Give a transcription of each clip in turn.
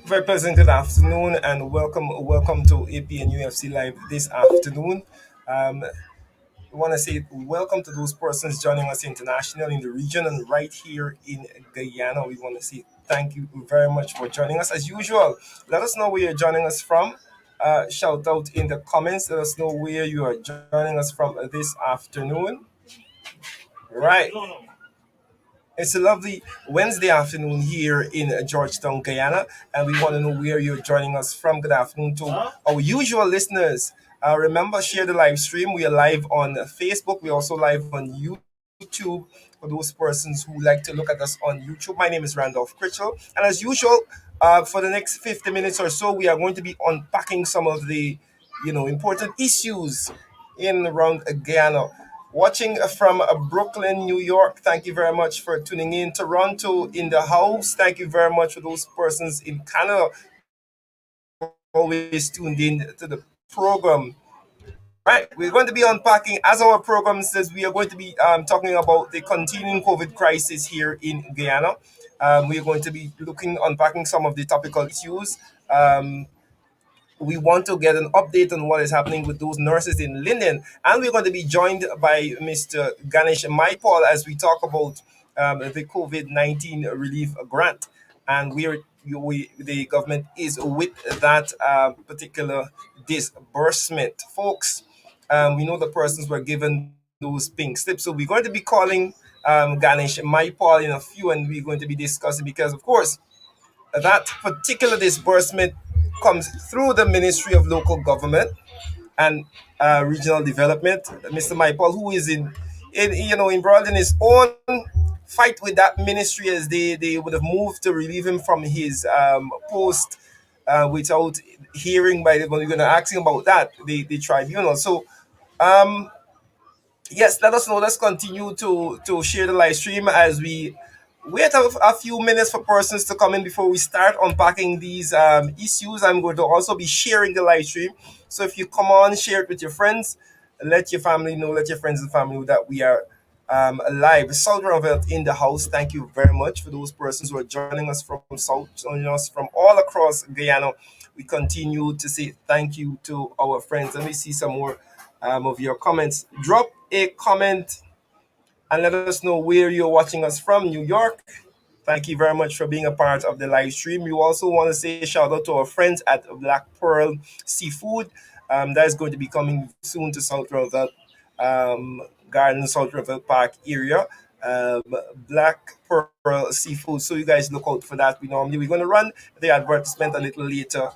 Very pleasant good afternoon and welcome to APN UFC Live this afternoon. We want to say welcome to those persons joining us internationally in the region and right here in Guyana. We want to say thank you very much for joining us. As usual, let us know where you're joining us from. Shout out in the comments. Let us know where you are joining us from this afternoon. Right. It's a lovely Wednesday afternoon here in Georgetown, Guyana, and we want to know where you're joining us from. Good afternoon to our usual listeners. Remember, share the live stream. We are live on Facebook. We're also live on YouTube for those persons who like to look at us on YouTube. My name is Randolph Critchell, and as usual, for the next 50 minutes or so, we are going to be unpacking some of the important issues in and around Guyana. Watching from Brooklyn, New York, thank you very much for tuning in. Toronto in the house, thank you very much for those persons in Canada always tuned in to the program. Right, we're going to be unpacking, as our program says, we are going to be talking about the continuing COVID crisis here in Guyana. We are going to be unpacking some of the topical issues. We want to get an update on what is happening with those nurses in Linden. And we're going to be joined by Mr. Ganesh Maipal as we talk about the COVID 19 relief grant. And the government is with that particular disbursement. Folks, we know the persons were given those pink slips. So we're going to be calling Ganesh Maipal in a few, and we're going to be discussing because, of course, that particular disbursement comes through the Ministry of Local Government and Regional Development. Mr. Maipal, who is embroiled in his own fight with that ministry, as they would have moved to relieve him from his post without hearing by the when we're going to ask him about that the tribunal. So yes, let us know. Let's continue to share the live stream as we wait a few minutes for persons to come in before we start unpacking these issues. I'm going to also be sharing the live stream. So if you come on, share it with your friends, let your family know, let your friends and family know that we are live. South Ronville in the house. Thank you very much for those persons who are joining us from South, joining us from all across Guyana. We continue to say thank you to our friends. Let me see some more of your comments. Drop a comment and let us know where you're watching us from. New York. Thank you very much for being a part of the live stream. You also want to say shout out to our friends at Black Pearl Seafood. That is going to be coming soon to South Roosevelt Garden, South Roosevelt Park area. Um, Black Pearl Seafood. So you guys look out for that. We're going to run the advertisement a little later,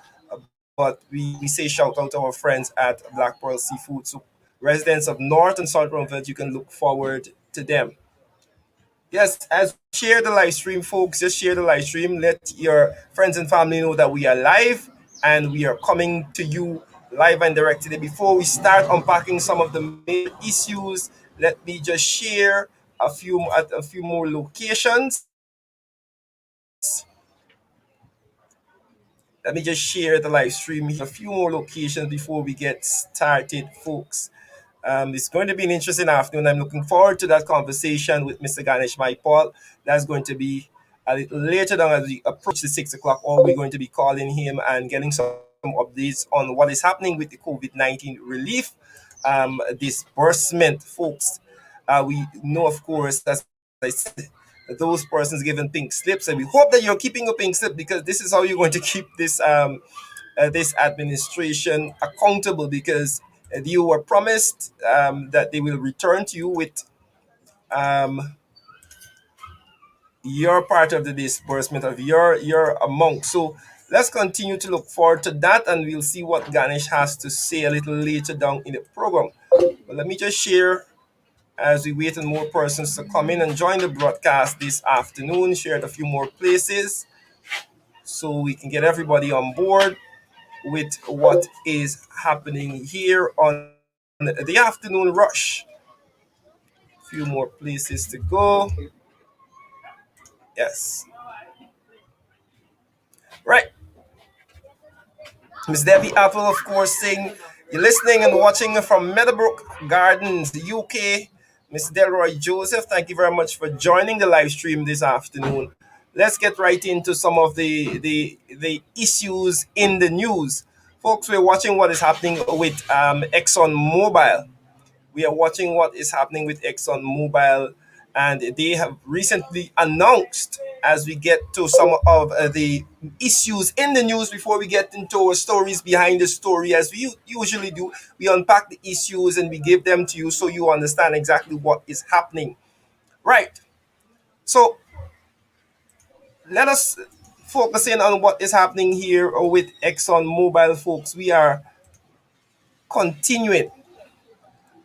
but we say shout out to our friends at Black Pearl Seafood. So residents of North and South Roosevelt, you can look forward to them. Yes, as share the live stream, folks, just share the live stream. Let your friends and family know that we are live and we are coming to you live and direct today. Before we start unpacking some of the main issues, let me just share a few more locations. Let me just share the live stream here, a few more locations before we get started, folks. It's going to be an interesting afternoon. I'm looking forward to that conversation with Mr. Ganesh Maipal. That's going to be a little later down as we approach the 6 o'clock. Or we're going to be calling him and getting some updates on what is happening with the COVID 19 relief disbursement, folks. We know, of course, as I said, those persons given pink slips, and we hope that you're keeping a pink slip because this is how you're going to keep this administration accountable because you were promised that they will return to you with um, your part of the disbursement of your amount. So let's continue to look forward to that, and we'll see what Ganesh has to say a little later down in the program. But let me just share as we wait on more persons to come in and join the broadcast this afternoon. Share it a few more places so we can get everybody on board with what is happening here on the afternoon rush. A few more places to go. Yes. Right. Miss Debbie Apple, of course, saying you're listening and watching from Meadowbrook Gardens, UK. Miss Delroy Joseph, thank you very much for joining the live stream this afternoon. let's get right into some of the issues in the news. Folks, we're watching what is happening with Exxon Mobil. We are watching what is happening with Exxon Mobil, and they have recently announced, as we get to some of the issues in the news before we get into our stories behind the story, as we usually do, we unpack the issues and we give them to you so you understand exactly what is happening. Right. So let us focus in on what is happening here with Exxon Mobil, folks. We are continuing.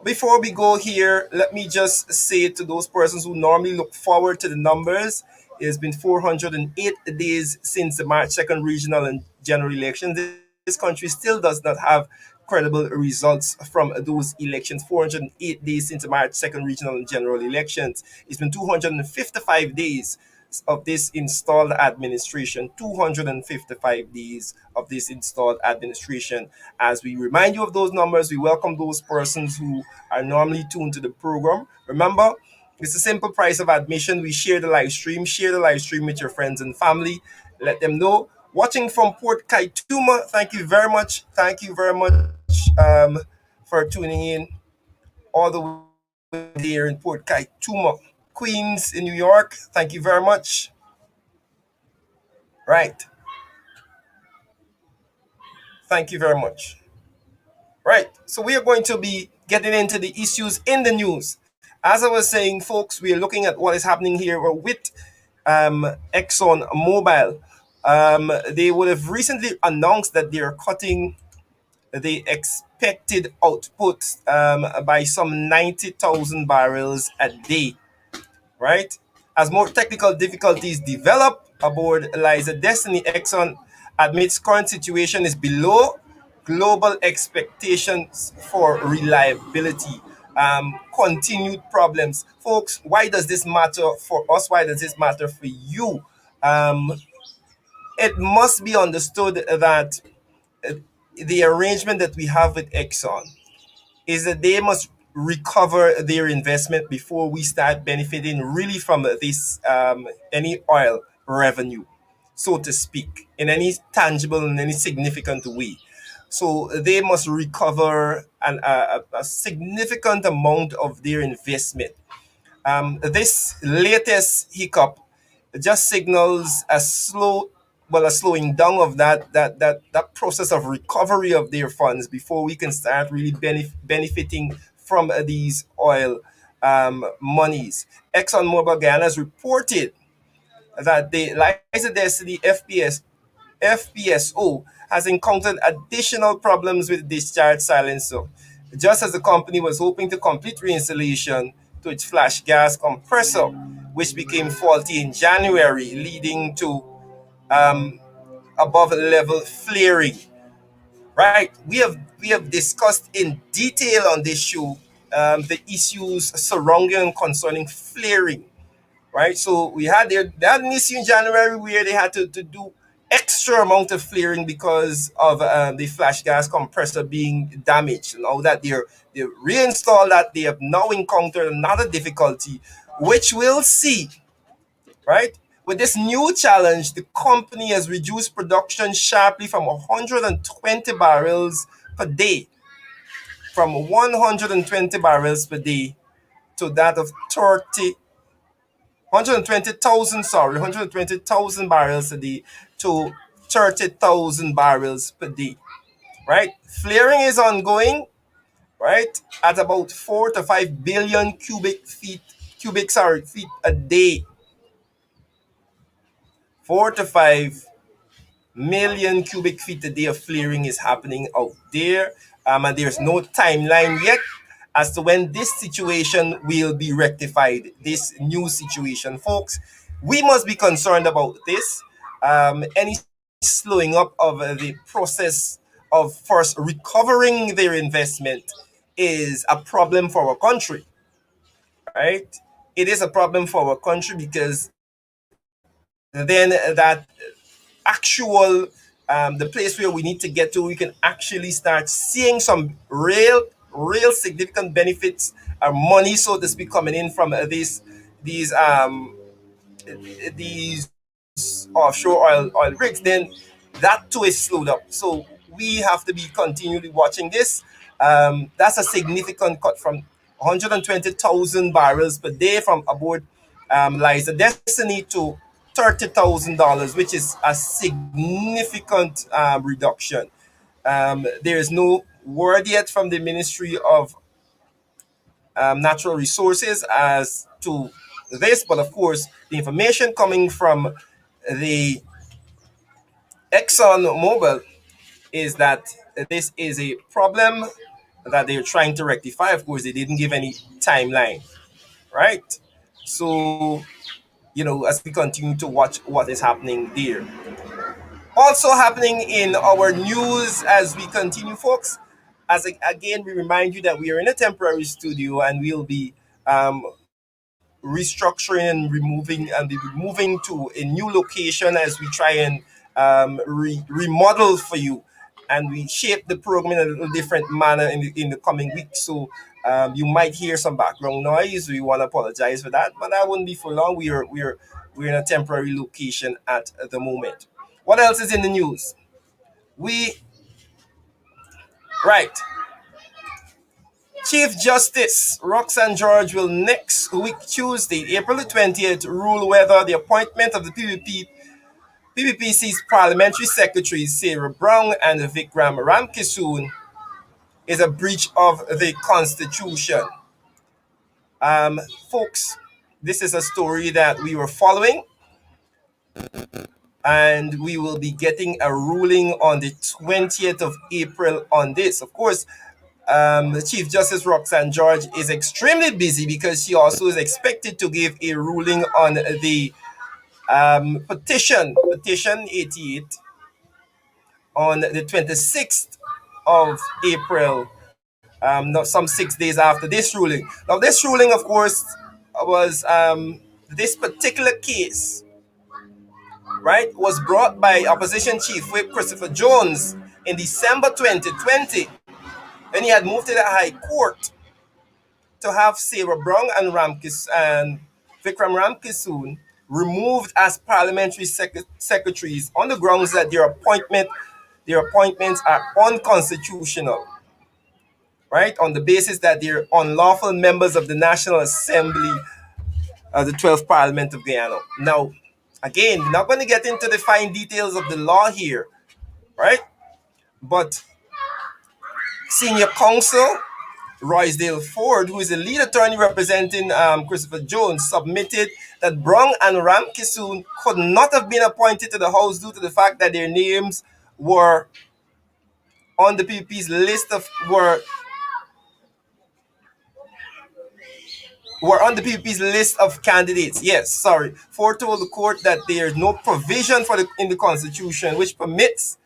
Before we go here, let me just say to those persons who normally look forward to the numbers, it has been 408 days since the March 2nd regional and general elections. This country still does not have credible results from those elections. 408 days since the March 2nd regional and general elections. It's been 255 days of this installed administration, 255 days of this installed administration. As we remind you of those numbers, we welcome those persons who are normally tuned to the program. Remember, it's a simple price of admission. We share the live stream with your friends and family. Let them know. Watching from Port Kaituma, thank you very much. Thank you very much for tuning in all the way there in Port Kaituma. Queens in New York, thank you very much. Right. Thank you very much. Right. So we are going to be getting into the issues in the news. As I was saying, folks, we are looking at what is happening here with Exxon Mobil. They would have recently announced that they are cutting the expected output by some 90,000 barrels a day, right? As more technical difficulties develop aboard Eliza Destiny, Exxon admits current situation is below global expectations for reliability. Continued problems. Folks, why does this matter for us? Why does this matter for you? Um, it must be understood that uh, the arrangement that we have with Exxon is that they must recover their investment before we start benefiting really from this any oil revenue, so to speak, in any tangible and any significant way. So they must recover a significant amount of their investment. This latest hiccup just signals a slowing down of that process of recovery of their funds before we can start really benefiting from these oil monies. ExxonMobil Guyana has reported that the Liza Destiny FPSO has encountered additional problems with discharge silencer, just as the company was hoping to complete reinstallation to its flash gas compressor, which became faulty in January, leading to um, above level flaring. Right, we have discussed in detail on this show the issues surrounding and concerning flaring, right? So they had an issue in January where they had to do extra amount of flaring because of the flash gas compressor being damaged. Now that they reinstalled that, they have now encountered another difficulty, which we'll see, right? With this new challenge, the company has reduced production sharply from 120 barrels per day, from 120 barrels per day to that of 120,000, sorry, 120,000 barrels a day to 30,000 barrels per day, right? Flaring is ongoing, right, at about 4 to 5 billion feet a day. 4 to 5 million cubic feet a day of flaring is happening out there. And there's no timeline yet as to when this situation will be rectified, this new situation. Folks, we must be concerned about this. Any slowing up of the process of first recovering their investment is a problem for our country, right? It is a problem for our country because then that actual the place where we need to get to, we can actually start seeing some real significant benefits, money, so to speak, coming in from these these offshore oil rigs, then that too is slowed up. So we have to be continually watching this. That's a significant cut from 120,000 barrels per day from aboard Liza Destiny to $30,000, which is a significant reduction. There is no word yet from the Ministry of Natural Resources as to this, but of course, the information coming from the Exxon Mobil is that this is a problem that they're trying to rectify. Of course, they didn't give any timeline, right? So, as we continue to watch what is happening there. Also happening in our news as we continue, folks, again, we remind you that we are in a temporary studio and we'll be um, restructuring and moving to a new location as we try and remodel for you, and we shape the program in a little different manner in the coming weeks. So you might hear some background noise. We want to apologize for that, but that wouldn't be for long. We're in a temporary location at the moment. What else is in the news? We right. Chief Justice Roxanne George will next week, Tuesday, April the 20th, rule whether the appointment of the PPPC's parliamentary secretaries Sarah Brown and Vikram Ramkissoon is a breach of the Constitution. Folks, this is a story that we were following, and we will be getting a ruling on the 20th of April on this. Of course, the Chief Justice Roxanne George is extremely busy because she also is expected to give a ruling on the petition 88 on the 26th of April, not some 6 days after this ruling. Now, this ruling, of course, was this particular case, right, was brought by Opposition Chief Whip Christopher Jones in December 2020, when he had moved to the High Court to have Sarah Brown and Vikram Ramkissoon removed as parliamentary secretaries on the grounds that their appointments are unconstitutional, right? On the basis that they're unlawful members of the National Assembly of the 12th Parliament of Guyana. Now, again, we're not going to get into the fine details of the law here, right? But senior counsel Roysdale Ford, who is the lead attorney representing Christopher Jones, submitted that Brown and Ramkissoon could not have been appointed to the House due to the fact that their names were on the PPP's list of were on the PPP's list of candidates. Yes, sorry. Ford told the court that there is no provision in the Constitution which permits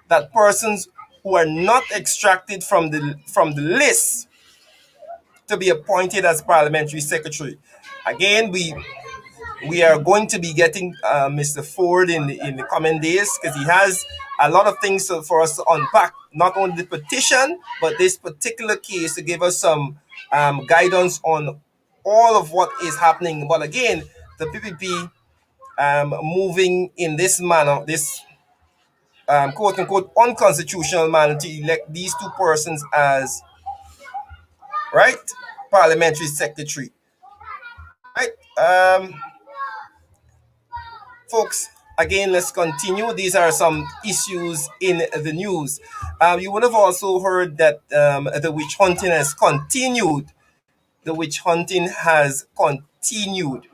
that persons who are not extracted from the list to be appointed as parliamentary secretary. Again, we are going to be getting Mr. Ford in the coming days, because he has a lot of things for us to unpack. Not only the petition, but this particular case to give us some guidance on all of what is happening. But again, the PPP moving in this manner, this quote unquote unconstitutional manner, to elect these two persons as right parliamentary secretary. Right, folks. Again, let's continue. These are some issues in the news. You would have also heard that the witch hunting has continued. The witch hunting has continued,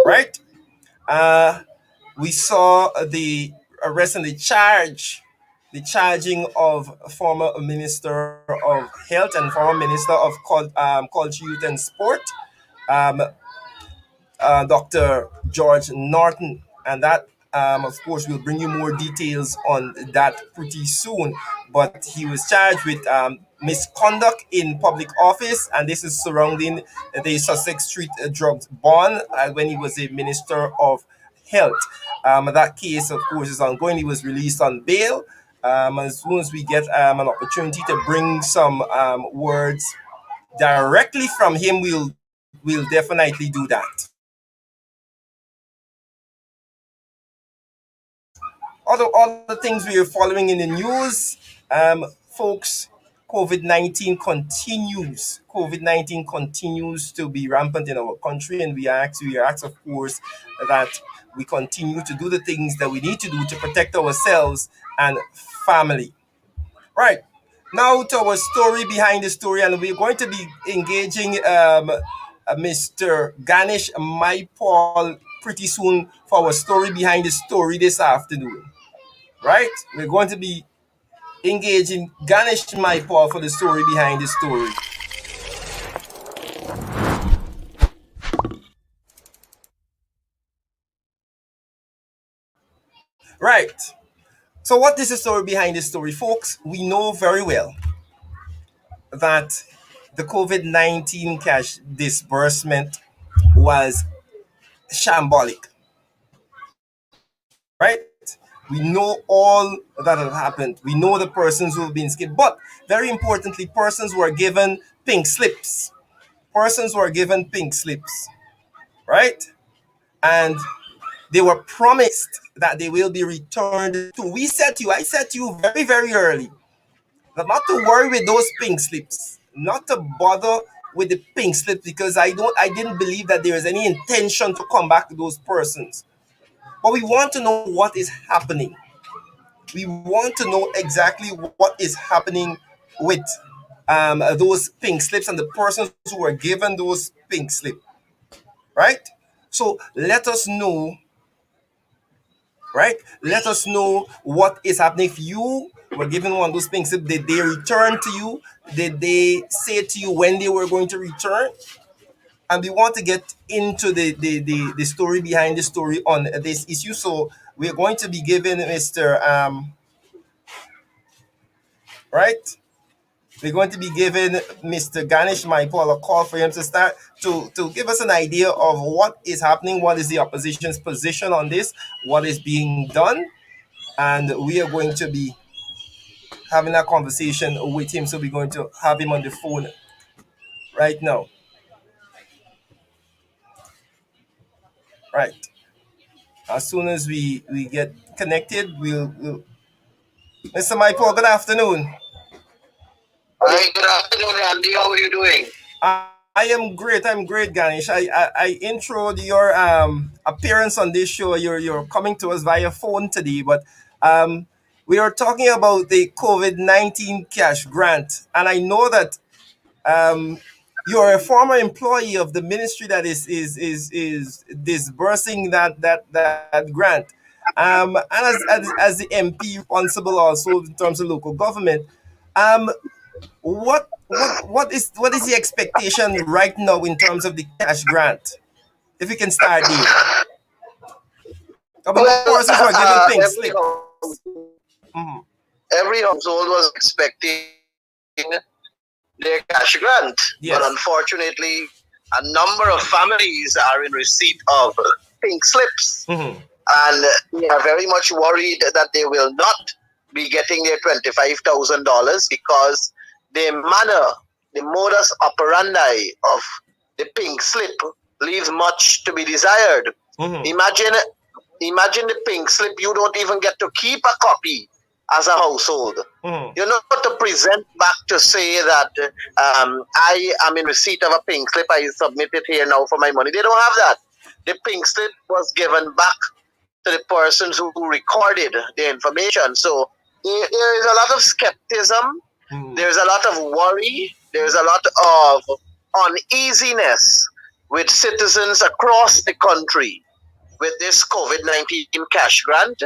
right? Uh, we saw the arrest and the charging of former Minister of Health and former Minister of Culture, Youth and Sport, um, Dr. George Norton, and that, of course, we'll bring you more details on that pretty soon. But he was charged with misconduct in public office, and this is surrounding the Sussex Street drugs bond when he was a Minister of Health. That case, of course, is ongoing. He was released on bail. As soon as we get an opportunity to bring some words directly from him, we'll definitely do that. other things we are following in the news, folks. COVID 19 continues to be rampant in our country, and we ask, of course, that we continue to do the things that we need to do to protect ourselves and family. Right. Now to our story behind the story, and we're going to be engaging Mr. Ganesh Paul pretty soon for our story behind the story this afternoon. Right? We're going to be engaging Ganesh Paul for the story behind the story. Right. So, what is the story behind this story, folks? We know very well that the COVID 19 cash disbursement was shambolic, right? We know all that have happened. We know the persons who have been skipped, but very importantly, persons were given pink slips. Persons were given pink slips, right? And they were promised that they will be returned to. I said to you very, very early that not to worry with those pink slips, not to bother with the pink slips because I didn't believe that there is any intention to come back to those persons. But we want to know what is happening. We want to know exactly what is happening with those pink slips and the persons who were given those pink slips, right? So let us know, right? Let us know what is happening. If you were given one of those pink slips, did they return to you? Did they say to you when they were going to return? And we want to get into the story behind the story on this issue. So we're going to be giving Mr. Right? We're going to be giving Mr. Ganesh Maipol a call for him to start to give us an idea of what is happening, what is the opposition's position on this, what is being done, and we are going to be having a conversation with him. So we're going to have him on the phone right now. Right. As soon as we get connected, we'll Mr. Maipol, good afternoon. Hi, good afternoon, Randy. How are you doing? I am great. I'm great, Ganesh. I introed your appearance on this show. You're coming to us via phone today, but um, we are talking about the COVID-19 cash grant, and I know that um, you're a former employee of the ministry that is disbursing that grant. And as the MP responsible also in terms of local government, um, what is the expectation right now in terms of the cash grant? If we can start there. We know Well, persons who are given pink slip. Mhm. every household was expecting their cash grant, but Yes. unfortunately, a number of families are in receipt of pink slips, Hmm. and they are very much worried that they will not be getting their $25,000 because the manner, the modus operandi of the pink slip leaves much to be desired. Hmm. Imagine Imagine the pink slip. You don't even get to keep a copy as a household. Hmm. You're not to present back to say that I am in receipt of a pink slip. I submit it here now for my money. They don't have that. The pink slip was given back to the persons who recorded the information. So there is a lot of skepticism. Hmm. There's a lot of worry. There's a lot of uneasiness with citizens across the country with this COVID 19 cash grant.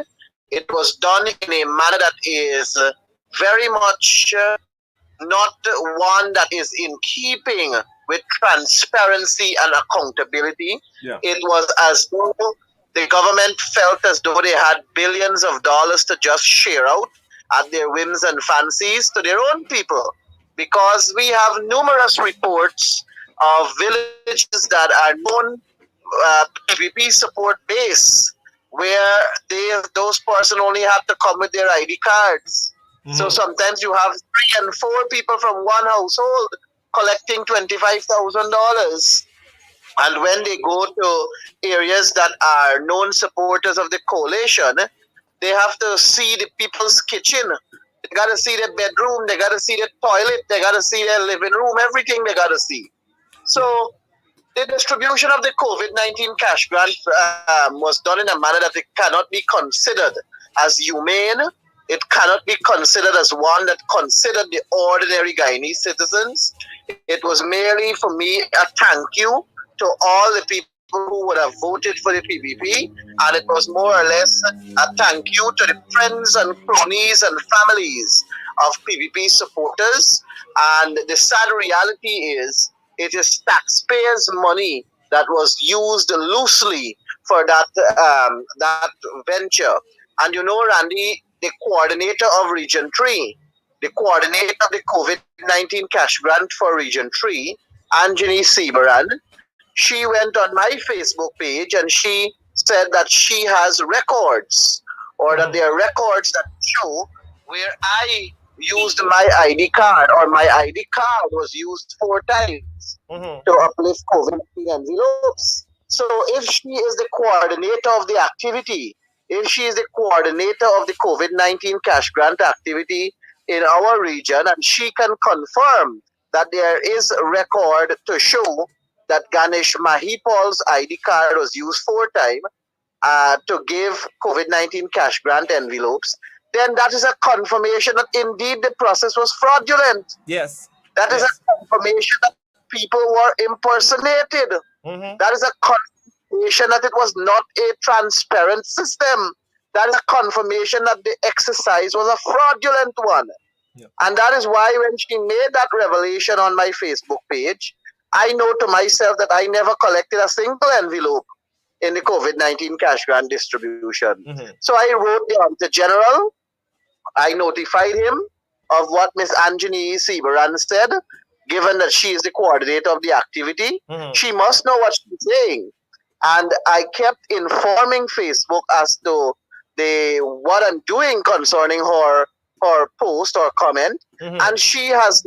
It was done in a manner that is very much not one that is in keeping with transparency and accountability. Yeah. It was as though the government felt as though they had billions of dollars to just share out at their whims and fancies to their own people. Because we have numerous reports of villages that are known PPP support base where those person only have to come with their ID cards. So Hmm. sometimes you have 3 and 4 people from one household collecting $25,000. And when they go to areas that are known supporters of the coalition, They have to see the people's kitchen. They got to see their bedroom. They got to see their toilet. They got to see their living room. Everything they got to see. Yeah. So the distribution of the COVID-19 cash grant was done in a manner that it cannot be considered as humane. It cannot be considered as one that considered the ordinary Guyanese citizens. It was merely for me a thank you to all the people who would have voted for the PPP, and it was more or less a thank you to the friends and cronies and families of PPP supporters. And the sad reality is, it is taxpayers' money that was used loosely for that venture. And you know, Randy, the coordinator of Region 3, the coordinator of the COVID 19 cash grant for Region 3, Anjani Sibaran, she went on my Facebook page and she said that she has records, or that Mhm. there are records that show where I used my ID card, or my ID card was used 4 times Mhm. to uplift COVID 19 envelopes. So if she is the coordinator of the activity, if she is the coordinator of the COVID 19 cash grant activity in our region, and she can confirm that there is a record to show that Ganesh Mahipal's ID card was used 4 times to give COVID 19 cash grant envelopes, then that is a confirmation that indeed the process was fraudulent. Yes. That is a Yes. confirmation that people were impersonated. Mhm. That is a confirmation that it was not a transparent system. That is a confirmation that the exercise was a fraudulent one. Yeah. And that is why when she made that revelation on my Facebook page, I know to myself that I never collected a single envelope in the COVID 19 cash grant distribution. Mhm. So I wrote the Auditor General. I notified him of what Miss Anjani Sibaran said, given that she is the coordinator of the activity. Mhm. She must know what she's saying. And I kept informing Facebook as to the what I'm doing concerning her post or comment. Mhm. And she has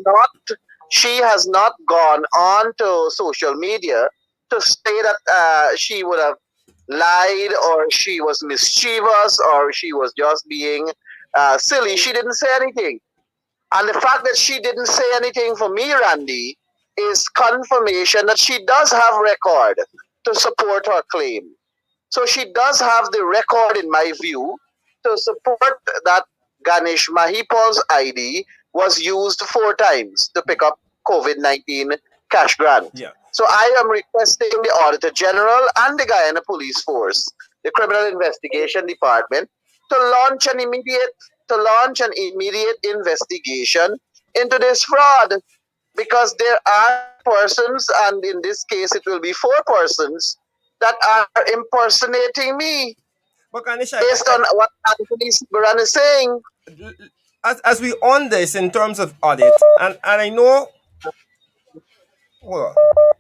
not gone on to social media to say that she would have lied, or she was mischievous, or she was just being silly. She didn't say anything. And the fact that she didn't say anything for me, Randy, is confirmation that she does have record to support her claim. So she does have the record, in my view, to support that Ganesh Mahipal's ID was used 4 times to pick up COVID 19 cash grant. Yeah. So I am requesting the Auditor General and the Guyana Police Force, the Criminal Investigation Department, to launch an immediate investigation into this fraud, because there are persons, and in this case it will be 4 persons, that are impersonating me But Ganesh, based on what Anthony Sibaran is saying. as we on this in terms of audit, and I know, hold on.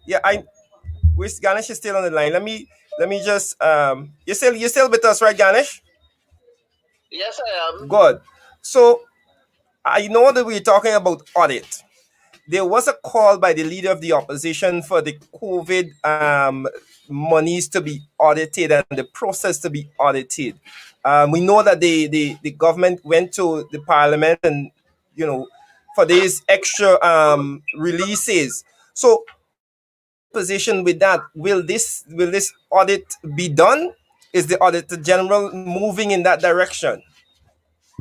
Yeah, I wish Ganesh is still on the line. Let me just you still with us, right, Ganesh? Yes, I am. Good. So I know that we're talking about audit. There was a call by the leader of the opposition for the COVID monies to be audited and the process to be audited. We know that the government went to the parliament and, for these extra releases. So what is your position with that? Will this audit be done? Is the auditor general moving in that direction?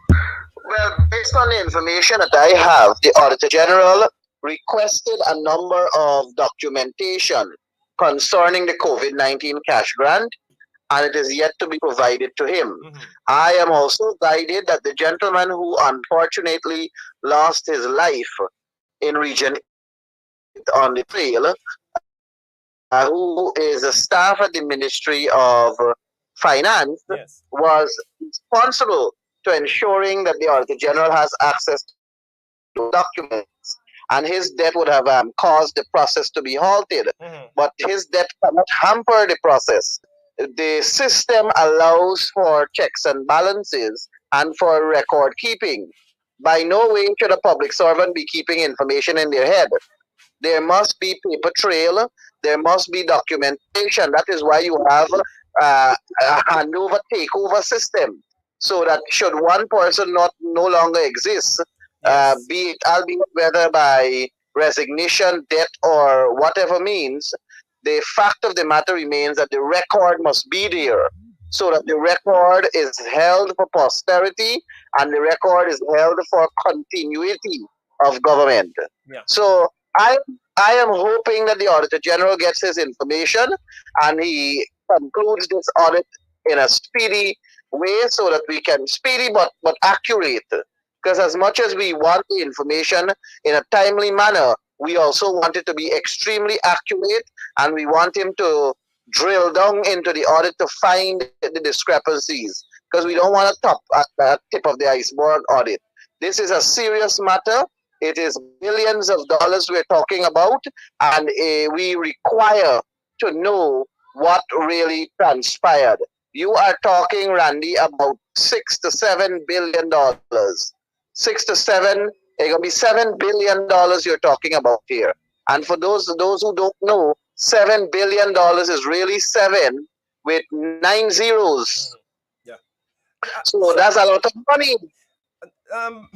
Well, based on the information that I have, the Auditor General requested a number of documentation concerning the COVID 19 cash grant, and it is yet to be provided to him. Mhm. I am also guided that the gentleman who unfortunately lost his life in Region 8 on the trail, who is a staff at the Ministry of Finance, Yes. was responsible to ensuring that the Auditor General has access to those documents. And his death would have caused the process to be halted. Mhm. But his death cannot hamper the process. The system allows for checks and balances and for record keeping. By no way should a public servant be keeping information in their head. There must be paper trail. There must be documentation. That is why you have a handover takeover system. so that should one person not no longer exist, Yes. be it albeit whether by resignation, death, or whatever means, the fact of the matter remains that the record must be there, so that the record is held for posterity and the record is held for continuity of government. Yeah. So I I am hoping that the Auditor General gets his information and he concludes this audit in a speedy way so that we can speedy but accurate. Because as much as we want the information in a timely manner, we also want it to be extremely accurate, and we want him to drill down into the audit to find the discrepancies. Because we Yeah. don't want to top at the tip of the iceberg audit. This is a serious matter. It is billions of dollars we're talking about, and we require to know what really transpired. You are talking, Randy, about $6 to $7 billion. 6 to 7, it's gonna be $7 billion you're talking about here. And Yeah. for those who don't know, $7 billion is really seven with nine zeros. Mhm. Yeah. Yeah. So So, that's a lot of money. um,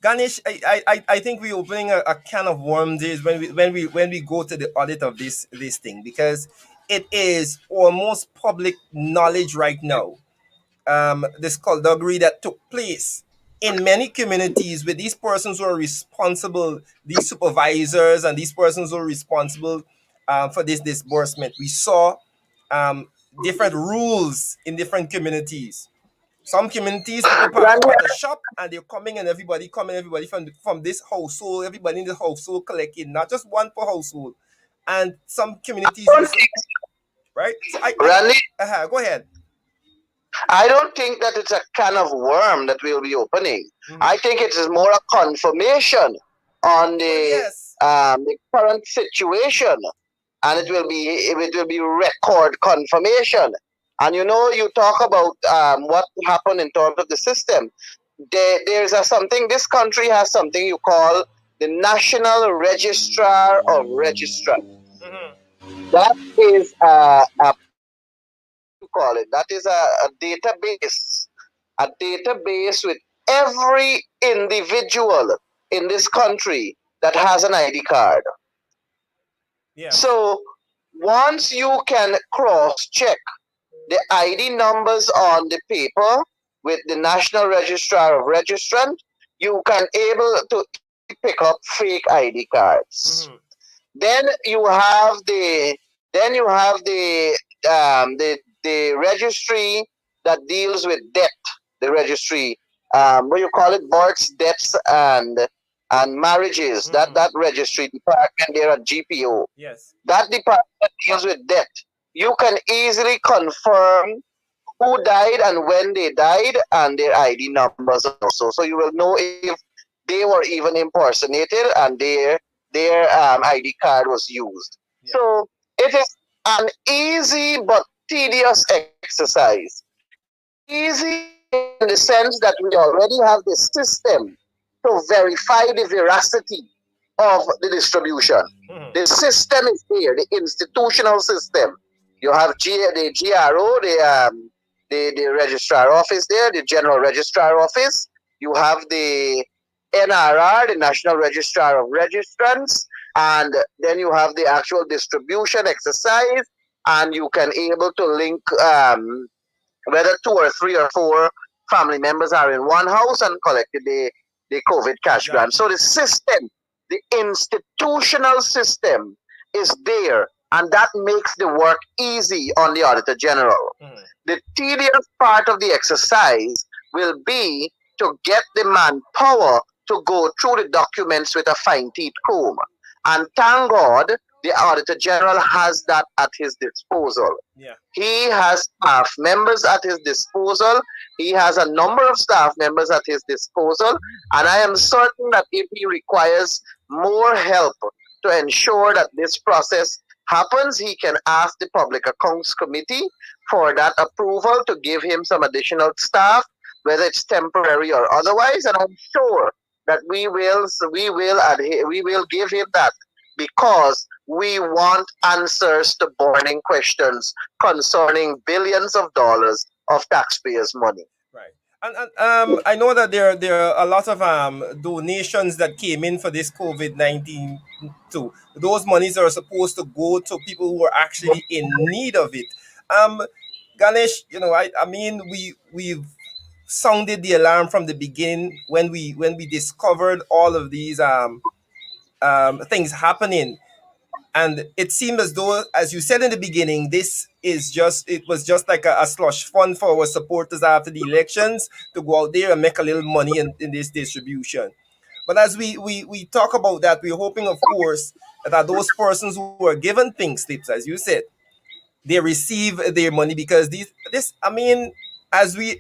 Ganesh, I think we're opening a can of worms is when we go to the audit of this thing, because it is almost public knowledge right now. The skullduggery that took place in many communities with these persons who are responsible, these supervisors and these persons who are responsible for this disbursement. We saw different rules in different communities. Some communities, people park up Randy, at the shop and they're coming and everybody coming, everybody from this household, everybody in the household collecting, not just one per household. And some communities don't use, think, right? So Randy, go ahead. I don't think that it's a can of worm that we'll be opening. Hmm. I think it is more a confirmation on Well, yes. the current situation, and it will be record confirmation. And you talk about what happened in terms of the system. There's something. This country has something you call the National Registrar of Registrants. Hmm. That is what do you call it? That is a database with every individual in this country that has an ID card. Yes. So once you can cross check the ID numbers on the paper with the National Registrar of Registrant, you can able to easily pick up fake ID cards. Hmm. Then you have the registry that deals with debt. The registry, what you call it, births, deaths, and marriages. That Hmm. that registry department there at GPO. Yes. That department deals with debt. You can easily confirm who died and when they died and their ID numbers also. So you will know if they were even impersonated and their ID card was used. Yeah. So it is an easy but tedious exercise. Easy in the sense that we already have the system to verify the veracity of the distribution. Hmm. The system is there, the institutional system. You have the GRO, the registrar office there, the general registrar office. You have the NRR, the National Registrar of Registrants, and then you have the actual distribution exercise, and you can able to link whether two or three or four family members are in one house and collected the COVID cash grant. So Exactly. the system, the institutional system is there, and that makes the work easy on the Auditor General. Hmm. The tedious part of the exercise will be to get the manpower to go through the documents with a fine teeth comb. And thank God the Auditor General has that at his disposal. Yeah. He has staff members at his disposal. He has a number of staff members at his disposal. And I am certain that if he requires more help to ensure that this process happens, he can ask the Public Accounts Committee for that approval to give him some additional staff, whether it's temporary or otherwise. And I'm sure that we will give him that because we want answers to burning questions concerning billions of dollars of taxpayers' money. And I know that there are a lot of donations that came in for this COVID-19 too. Those monies are supposed to go to people who are actually in need of it. Um, Ganesh, I mean, we've sounded the alarm from the beginning when we discovered all of these things happening. And it seemed as though, as you said in the beginning, it was just like a slush fund for our supporters after the elections to go out there and make a little money in this distribution. But as we talk about that, we're hoping, of course, that those persons who are given pink slips, as you said, they receive their money, because this I mean, as we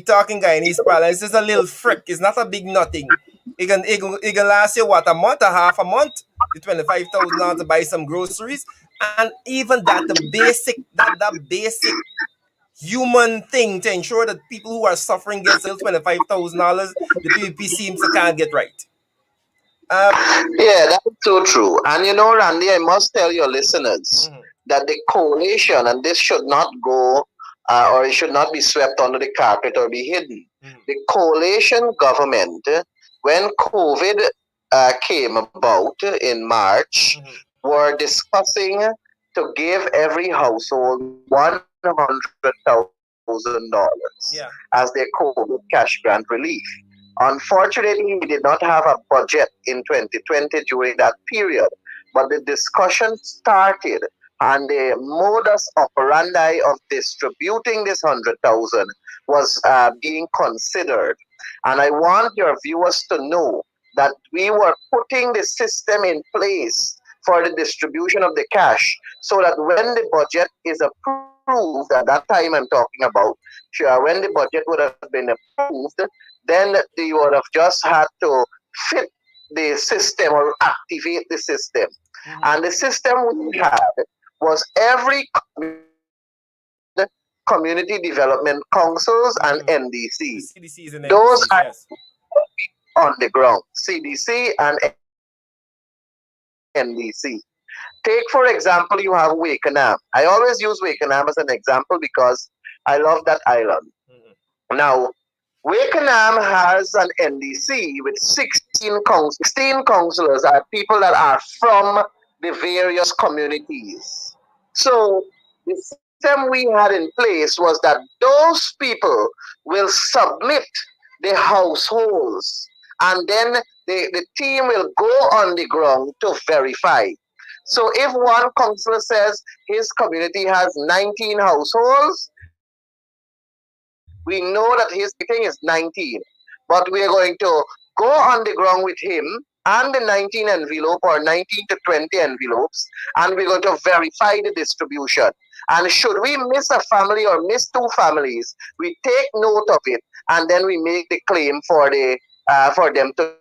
talking Guyanese parlance, it's a little frick. It's not a big nothing. It can last you what, a month, a half a month, the $25,000 to buy some groceries. And even that, the basic human thing to ensure that people who are suffering gets a little $25,000, the PVP seems to can't get right. Um Yeah, that's so true. And you know, Randy, I must tell your listeners mhm, that the coalition, and this should not go or it should not be swept under the carpet or be hidden. mhm, The coalition government, when COVID came about in March, mhm. were discussing to give every household $100,000 as their Yeah. COVID cash grant relief. Unfortunately, we did not have a budget in 2020 during that period, but the discussion started, and the modus operandi of distributing this 100,000 was being considered. And I want your viewers to know that we were putting the system in place for the distribution of the cash so that when the budget is approved, at that time I'm talking about, sure, when the budget would have been approved, then you would have just had to fit the system or activate the system. Mhm, And the system we had was every community development councils and mhm. NDCs. The CDCs and Those NDCs, are yes. on the ground. CDC and NDC. Take, for example, you have Wakenham. I always use Wakenham as an example because I love that island. Mhm, Now, Wakenham has an NDC with 16 councillors are people that are from the various communities. So the system we had in place was that those people will submit the households, and then the team will go on the ground to verify. So if one councillor says his community has 19 households, we know that his community is 19. But we are going to go on the ground with him and the 19 envelope or 19 to 20 envelopes, and we're going to verify the distribution. And should we miss a family or miss two families, we take note of it, and then we make the claim for them to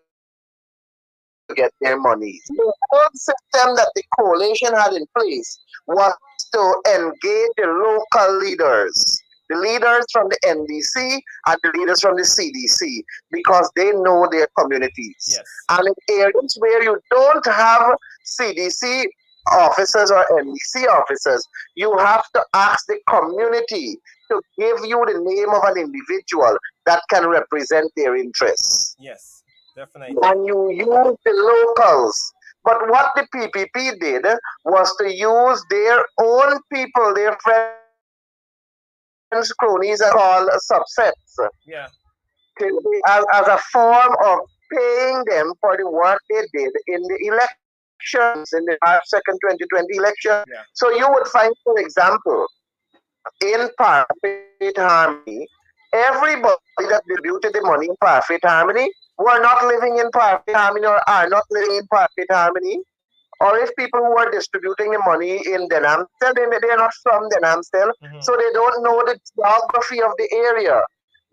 get their monies. The whole system that the coalition had in place was to engage the local leaders, the leaders from the NDC and the leaders from the CDC, because they know their communities. yes. And in areas where you don't have CDC officers or NDC officers, you have to ask the community to give you the name of an individual that can represent their interests. Yes, definitely. And you use the locals. But what the PPP did was to use their own people, their friends, cronies, and call subsets, Yeah. as a form of paying them for the work they did in the elections, in the March 2nd, 2020 election. Yeah. So you would find, for example, in Perfect Harmony, everybody that distributed the money in Perfect Harmony were not living in Perfect Harmony or are not living in Perfect Harmony. Or if people who are distributing the money in Denhamstel, they are not from Denhamstel, Mhm. so they don't know the geography of the area.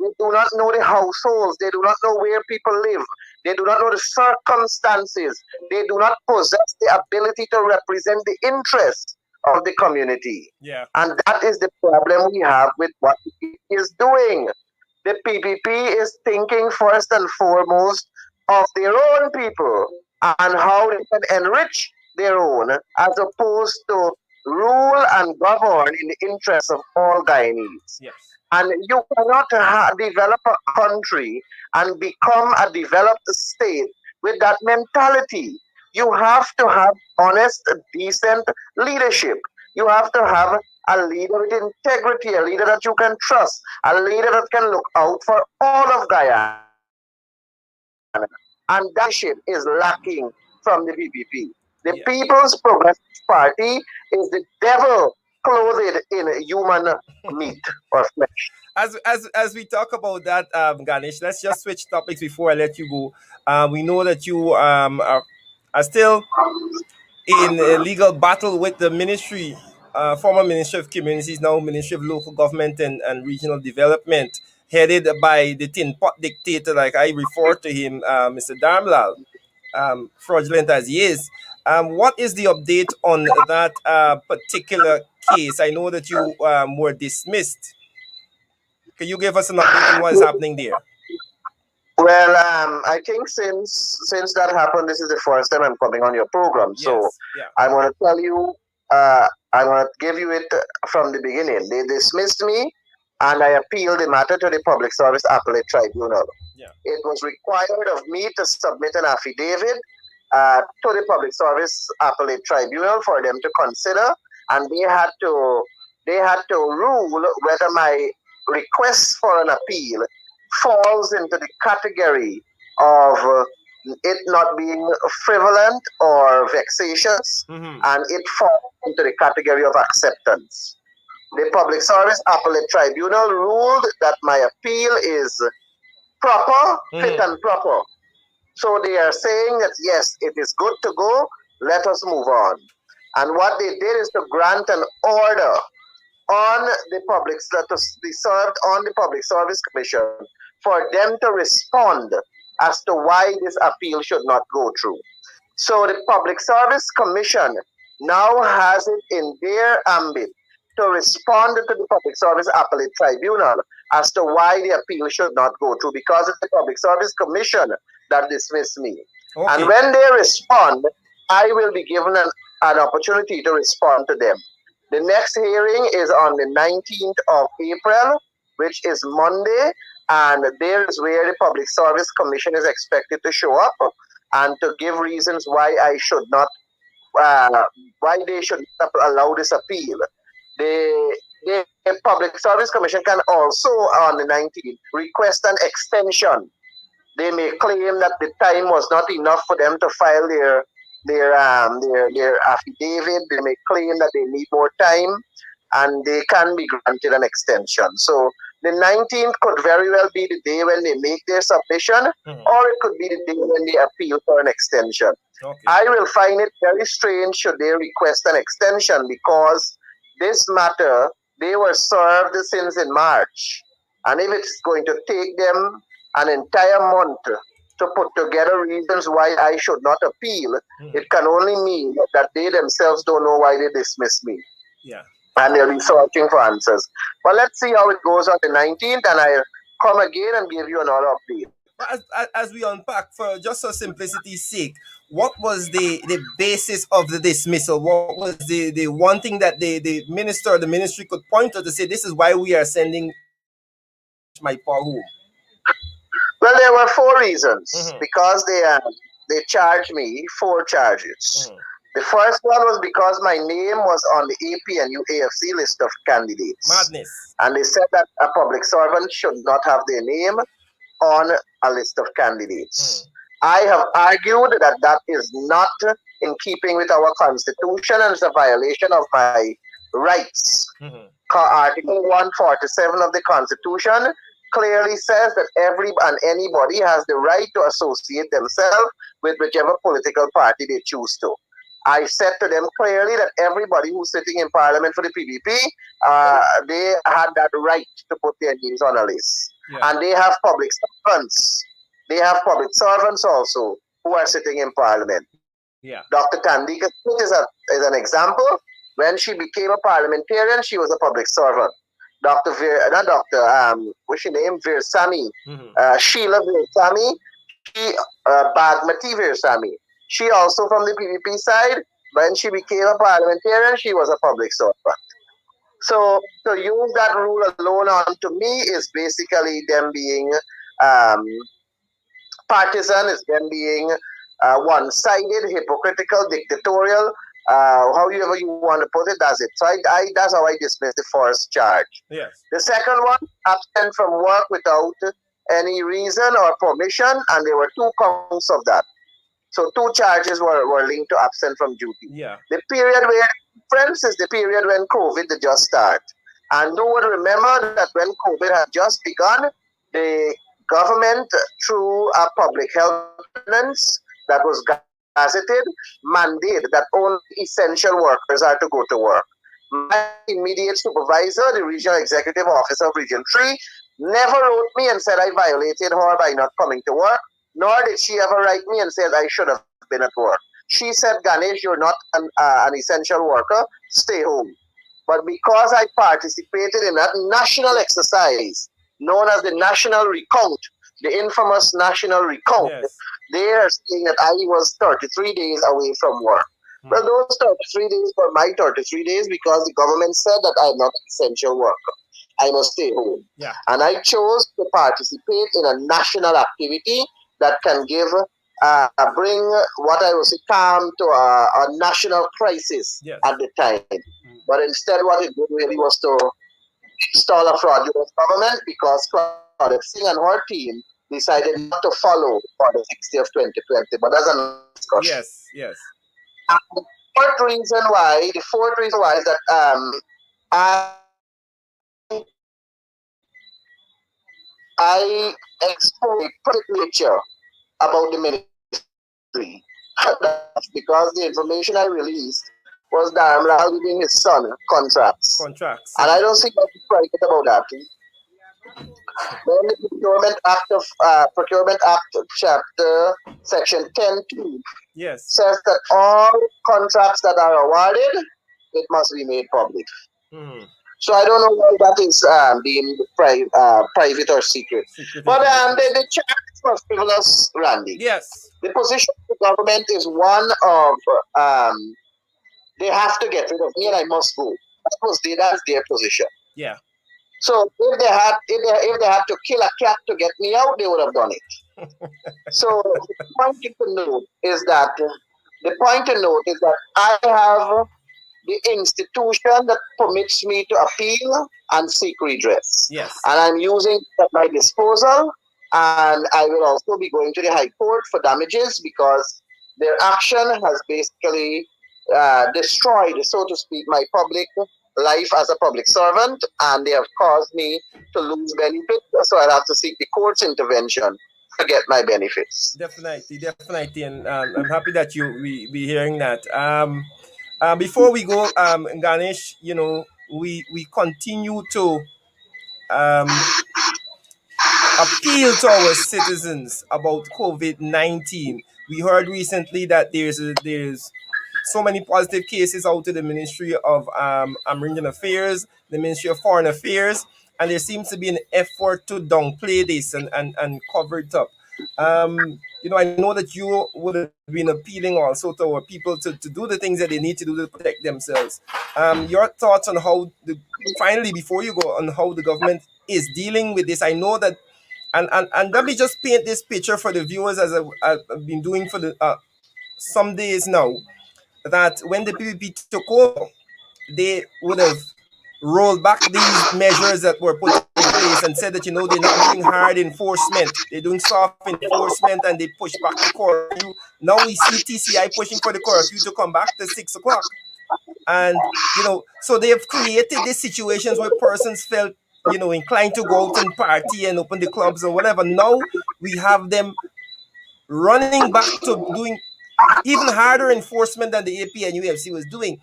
They do not know the households. They do not know where people live. They do not know the circumstances. They do not possess the ability to represent the interests of the community. Yeah. And that is the problem we have with what the PPP is doing. The PPP is thinking first and foremost of their own people and how they can enrich their own as opposed to rule and govern in the interests of all Guyanese. Yes. And you cannot develop a country and become a developed state with that mentality. You have to have honest, decent leadership. You have to have a leader with integrity, a leader that you can trust, a leader that can look out for all of Guyana. And that leadership is lacking from the PPP. The People's Yeah. Progressive Party is the devil clothed in human meat or flesh. As we talk about that, Ganesh, let's just switch topics before I let you go. We know that you are still in a legal battle with the ministry, former Ministry of Communities, now Ministry of Local Government and Regional Development, headed by the tin pot dictator, like I refer to him, Mr. Darmlal, fraudulent as he is. What is the update on that particular case? I know that you were dismissed. Can you give us an update on what is happening there? Well, I think since that happened, this is the first time I'm coming on your program. So Yes. Yeah. I'm going to tell you, I'm going to give you it from the beginning. They dismissed me, and I appealed the matter to the Public Service Appellate Tribunal. Yeah. It was required of me to submit an affidavit to the Public Service Appellate Tribunal for them to consider, and they had to rule whether my request for an appeal falls into the category of it not being frivolent or vexatious, Mm-hmm. and it falls into the category of acceptance. The Public Service Appellate Tribunal ruled that my appeal is proper, fit, Mm-hmm. and proper. So they are saying that yes, it is good to go, let us move on. And what they did is to grant an order on the public that to be served on the Public Service Commission for them to respond as to why this appeal should not go through. So the Public Service Commission now has it in their ambit to respond to the Public Service Appellate Tribunal as to why the appeal should not go through because it's the Public Service Commission that dismissed me. And Okay. when they respond, I will be given an opportunity to respond to them. The next hearing is on the 19th of April, which is Monday, and there is where the Public Service Commission is expected to show up and to give reasons why I should not, why they should not allow this appeal. The Public Service Commission can also, on the 19th, request an extension. They may claim that the time was not enough for them to file their affidavit. They may claim that they need more time, and they can be granted an extension. So the 19th could very well be the day when they make their submission, Mm-hmm. or it could be the day when they appeal for an extension. Okay. I will find it very strange should they request an extension because this matter they were served since in March, and if it's going to take them an entire month to put together reasons why I should not appeal, Mm-hmm. it can only mean that they themselves don't know why they dismissed me, Yeah. and they'll be searching for answers. But let's see how it goes on the 19th, and I'll come again and give you another update. But as we unpack, for just for simplicity's sake, what was the basis of the dismissal? What was the one thing that the minister or the ministry could point to say this is why we are sending Ganesh my home? Well, there were four reasons Mm-hmm. because they charged me four charges. Mm-hmm. The first one was because my name was on the APNU AFC list of candidates, Madness. and they said that a public servant should not have their name on a list of Mm-hmm. candidates. I have argued that that is not in keeping with our constitution and is a violation of my rights. Mm-hmm. Article 147 of the Constitution clearly says that every and anybody has the right to associate themselves with whichever political party they choose to. I said to them clearly that everybody who's sitting in Parliament for the PDP, they had that right to put their names on a list. Yeah. And they have public servants. They have public servants also who are sitting in Parliament. Yeah. Dr. Tandika Smith is an example. When she became a parliamentarian, she was a public servant. Dr. Not Dr. What's her name? Veersami. Mm-hmm. Sheila Veersami. Bagmati Veersami. She also from the PPP side. When she became a parliamentarian, she was a public servant. So to use that rule alone on to me is basically them being um, partisan, is them being one-sided, hypocritical, dictatorial. However you want to put it, that's it. So that's how I dismiss the first charge. Yes. The second one, absent from work without any reason or permission, and there were two counts of that. So two charges were linked to absent from duty. Yeah. The period where difference is the period when COVID just started. And no one remember that when COVID had just begun, the government, through a public health ordinance that was gazetted, mandated that only essential workers are to go to work. My immediate supervisor, the regional executive officer of Region 3, never wrote me and said I violated her by not coming to work, nor did she ever write me and said I should have been at work. She said, Ganesh, you're not an essential worker, stay home. But because I participated in that national exercise known as the National Recount, the infamous National Recount, Yes. they are saying that I was 33 days away from work. Well, Hmm. those 33 days were my 33 days because the government said that I'm not an essential worker. I must stay home. Yeah. And I chose to participate in a national activity that can bring what I would say calm to a national crisis Yes. at the time. Hmm. But instead, what it did really was to install a fraudulent government because Claudette Singh and her team decided not to follow for the 60 of 2020. But that's another discussion. Yes. Yes. And the fourth reason why is that I I exposed a private nature about the ministry. That's because the information I released was Dharamlal giving his son contracts. Contracts. And I Yeah. don't see nothing private about that. Then the Procurement Act chapter section 10.2 Yes. says that all contracts that are awarded, it must be made public. Hmm. So I don't know why that is being private or secret. But Secretive in the first. the charge was frivolous, Randy. Yes. The position of the government is one of they have to get rid of me and I must go. That's their position. Yeah. So if they had to kill a cat to get me out, they would have done it. So the point to note is that I have the institution that permits me to appeal and seek redress. Yes. And I'm using it at my disposal. And I will also be going to the High Court for damages because their action has basically destroyed, so to speak, my public life as a public servant. And they have caused me to lose benefits. So I'll have to seek the court's intervention to get my benefits. Definitely. Definitely. And I'm happy that you we be hearing that. Before we go, Ganesh, we continue to um appeal to our citizens about COVID-19. We heard recently that there's so many positive cases out to the Ministry of American Affairs, the Ministry of Foreign Affairs, and there seems to be an effort to downplay this and cover it up. I know that you would have been appealing also to our people to do the things that they need to do to protect themselves. Your thoughts on finally, before you go, on how the government is dealing with this. I know that, and let me just paint this picture for the viewers as I've been doing for the some days now, that when the PPP took over, they would have rolled back these measures that were put in place and said that they're not doing hard enforcement, they're doing soft enforcement, and they push back the curfew. Now we see TCI pushing for the curfew to come back to 6 o'clock, and so they have created these situations where persons felt inclined to go out and party and open the clubs or whatever. Now we have them running back to doing even harder enforcement than the AP and UFC was doing.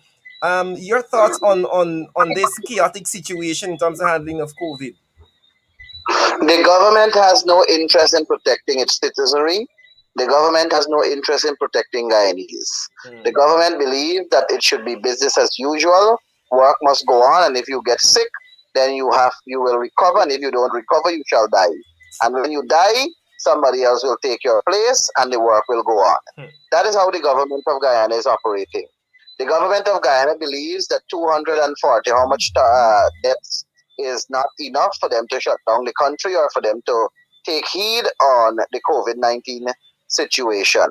Your thoughts on this chaotic situation in terms of handling of COVID? The government has no interest in protecting its citizenry. The government has no interest in protecting Guyanese. The Hmm. government believes that it should be business as usual. Work must go on, and if you get sick, then you will recover, and if you don't recover, you shall die. And when you die, somebody else will take your place, and the work will go on. Hmm. That is how the government of Guyana is operating. The government of Guyana believes that 240, how much deaths is not enough for them to shut down the country or for them to take heed on the COVID-19 situation.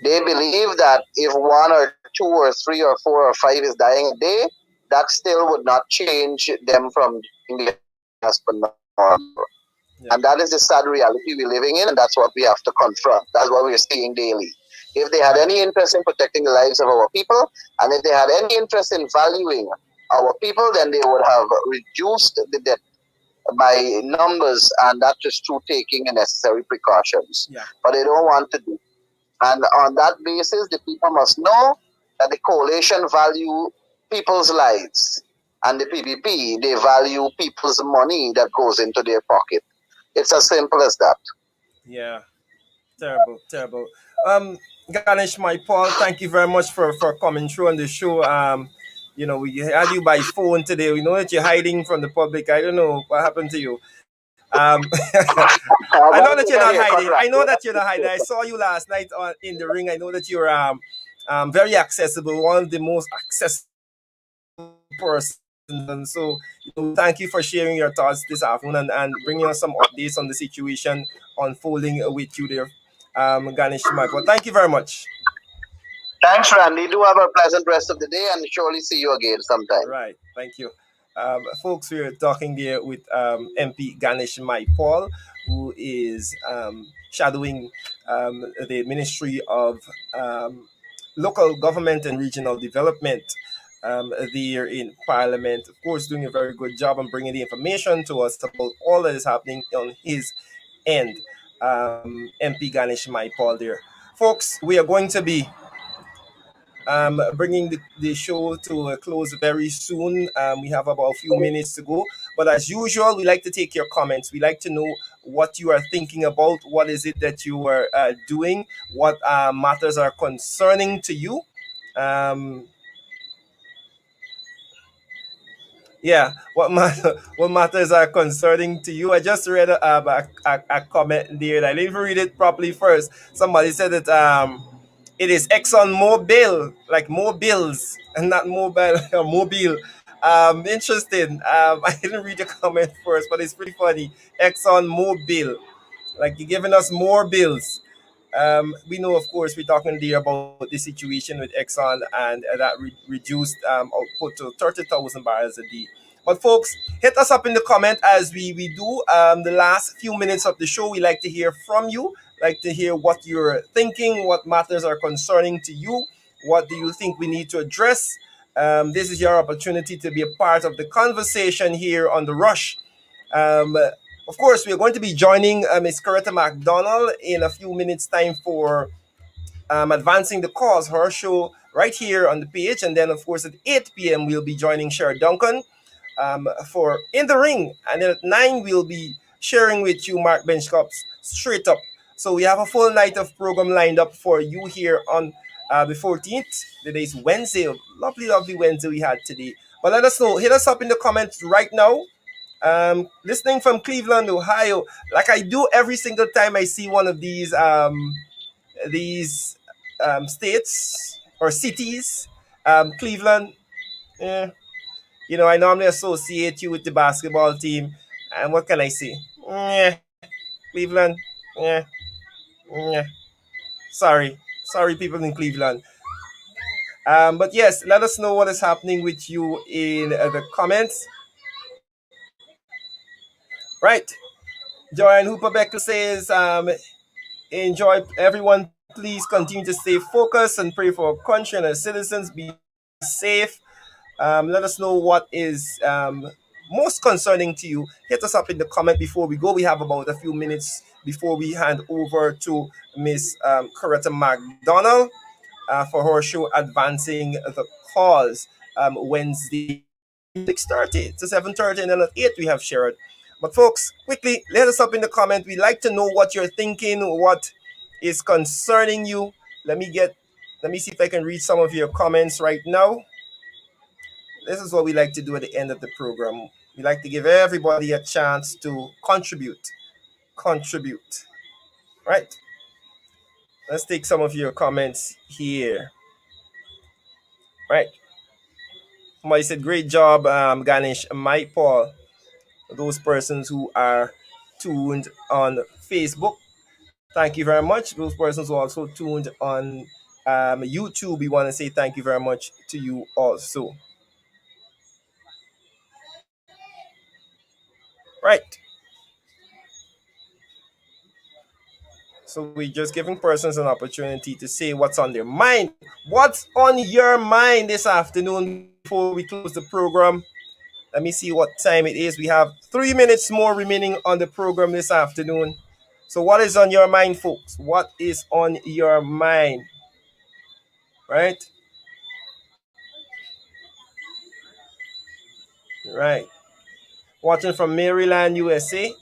They believe that if one or two or three or four or five is dying a day, that still would not change them from doing their business as per normal. And Yeah. that is the sad reality we're living in, and that's what we have to confront. That's what we're seeing daily. If they had any interest in protecting the lives of our people, and if they had any interest in valuing our people, then they would have reduced the debt by numbers, and that is through taking the necessary precautions. Yeah. But they don't want to do. And on that basis, the people must know that the coalition value people's lives, and the PPP they value people's money that goes into their pocket. It's as simple as that. Yeah. Terrible, terrible. Ganesh, my Paul, thank you very much for coming through on the show. We had you by phone today. We know that you're hiding from the public. I don't know what happened to you. I know But that you're not everybody a hiding. I know contractor. that you're not hiding. I saw you last night in the ring. I know that you're very accessible, one of the most accessible persons. And so, thank you for sharing your thoughts this afternoon and bringing us some updates on the situation unfolding with you there, Ganesh Michael. Thank you very much. Thanks, Randy. Do have a pleasant rest of the day, and surely see you again sometime. Right. Thank you. Folks, we're talking there with MP Ganesh Mai Paul, who is shadowing the Ministry of um, Local Government and Regional Development there in Parliament. Of course, doing a very good job on bringing the information to us about all that is happening on his end. MP Ganesh Mai Paul there. Folks, we are going to be bringing the show to a close very soon. We have about a few minutes to go. But as usual, we like to take your comments. We like to know what you are thinking about. What is it that you are doing? What matters are concerning to you? Um, yeah, what matters are concerning to you? I just read a comment there. And I didn't even read it properly first. Somebody said that it is Exxon Mobil, like mobiles, and not mobile or mobile. Interesting. I didn't read the comment first, but it's pretty funny. Exxon Mobil, like you're giving us more bills. We know, of course, we're talking there about the situation with Exxon and that reduced output to 30,000 barrels a day. But folks, hit us up in the comment as we do the last few minutes of the show. We like to hear from you, like to hear what you're thinking, what matters are concerning to you, what do you think we need to address. This is your opportunity to be a part of the conversation here on The Rush. Of course, we're going to be joining Miss Coretta McDonald in a few minutes' time for Advancing the Cause, her show right here on the page. And then, of course, at 8 p.m., we'll be joining Sherry Duncan for In the Ring. And then at 9, we'll be sharing with you Mark Benchcup's Straight Up. So we have a full night of program lined up for you here on the 14th. Today's Wednesday. Lovely, lovely Wednesday we had today. But let us know. Hit us up in the comments right now. Listening from Cleveland, Ohio, like I do every single time I see one of these states or cities. Cleveland, eh, I normally associate you with the basketball team. And what can I say? Yeah, Cleveland, yeah, yeah. Sorry, people in Cleveland. But yes, let us know what is happening with you in the comments. Right. Joanne Hooper Becker says, enjoy everyone. Please continue to stay focused and pray for our country and our citizens. Be safe. Let us know what is most concerning to you. Hit us up in the comment before we go. We have about a few minutes before we hand over to Miss Coretta McDonald for her show Advancing the Cause Wednesday 6:30 to 7:30, and then at 8 we have shared. But folks, quickly let us up in the comment. We like to know what you're thinking, what is concerning you. Let me see if I can read some of your comments right now. This is what we like to do at the end of the program. We like to give everybody a chance to contribute. Contribute. Right? Let's take some of your comments here. Right. Somebody said, great job, Ganesh, Mike Paul. Those persons who are tuned on Facebook, thank you very much. Those persons who are also tuned on YouTube, we want to say thank you very much to you also. Right. So we're just giving persons an opportunity to say what's on their mind. What's on your mind this afternoon before we close the program? Let me see what time it is. We have 3 minutes more remaining on the program this afternoon. So, what is on your mind, folks? What is on your mind? Right? Right. Watching from Maryland, USA.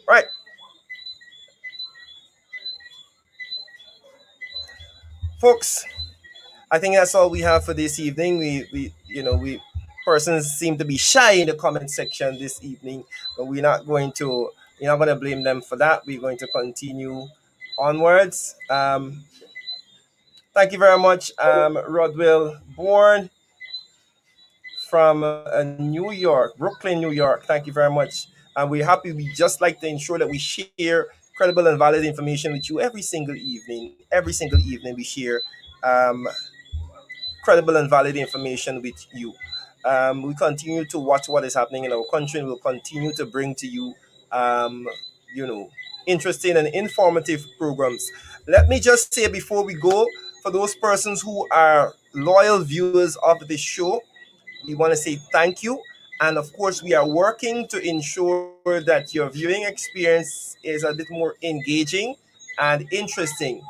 Right. Folks, I think that's all we have for this evening. We persons seem to be shy in the comment section this evening, but we're not going to blame them for that. We're going to continue onwards. Thank you very much, Rodwell Bourne from New York, Brooklyn, New York. Thank you very much. And we're happy. We just like to ensure that we share credible and valid information with you every single evening. Every single evening, we share um, credible and valid information with you. We continue to watch what is happening in our country, and we'll continue to bring to you, um, you know, interesting and informative programs. Let me just say before we go, for those persons who are loyal viewers of the show, we want to say thank you. And of course, we are working to ensure that your viewing experience is a bit more engaging and interesting.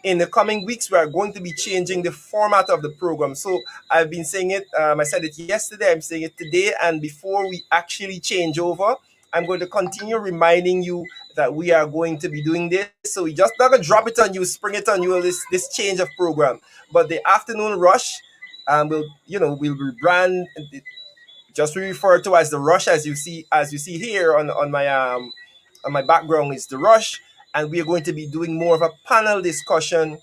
In the coming weeks, we are going to be changing the format of the program. So I've been saying it, I said it yesterday, I'm saying it today, and before we actually change over, I'm going to continue reminding you that we are going to be doing this. So we just not gonna drop it on you, spring it on you, this change of program. But the afternoon rush, we'll rebrand, just refer to as the rush, as you see here on my background is the rush, and we are going to be doing more of a panel discussion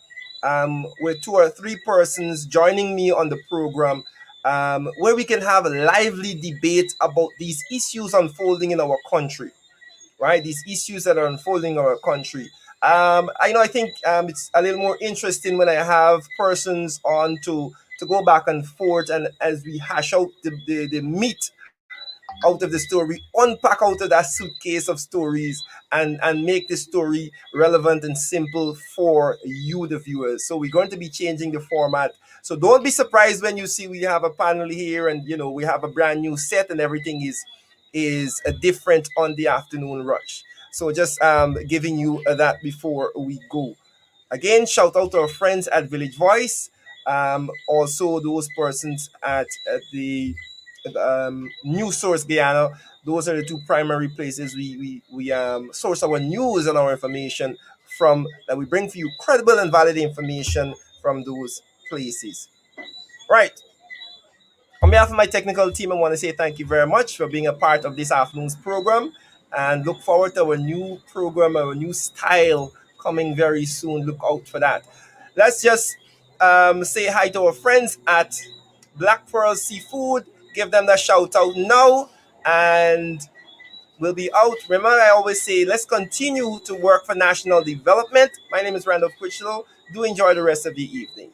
with two or three persons joining me on the program, where we can have a lively debate about these issues unfolding in our country, right? These issues that are unfolding in our country. I think it's a little more interesting when I have persons on to go back and forth, and as we hash out the meat out of the story, unpack out of that suitcase of stories, and make the story relevant and simple for you, the viewers. So we're going to be changing the format. So don't be surprised when you see we have a panel here, and we have a brand new set, and everything is different on the afternoon rush. So just giving you that before we go. Again, shout out to our friends at Village Voice. Also, those persons at the News Source Guyana. Those are the two primary places we source our news and our information from, that we bring for you credible and valid information from those places. Right. On behalf of my technical team, I want to say thank you very much for being a part of this afternoon's program, and look forward to our new program, our new style coming very soon. Look out for that. Let's just say hi to our friends at Black Pearl Seafood. Give them that shout out now, and we'll be out. Remember, I always say, let's continue to work for national development. My name is Randolph Critchlow. Do enjoy the rest of the evening.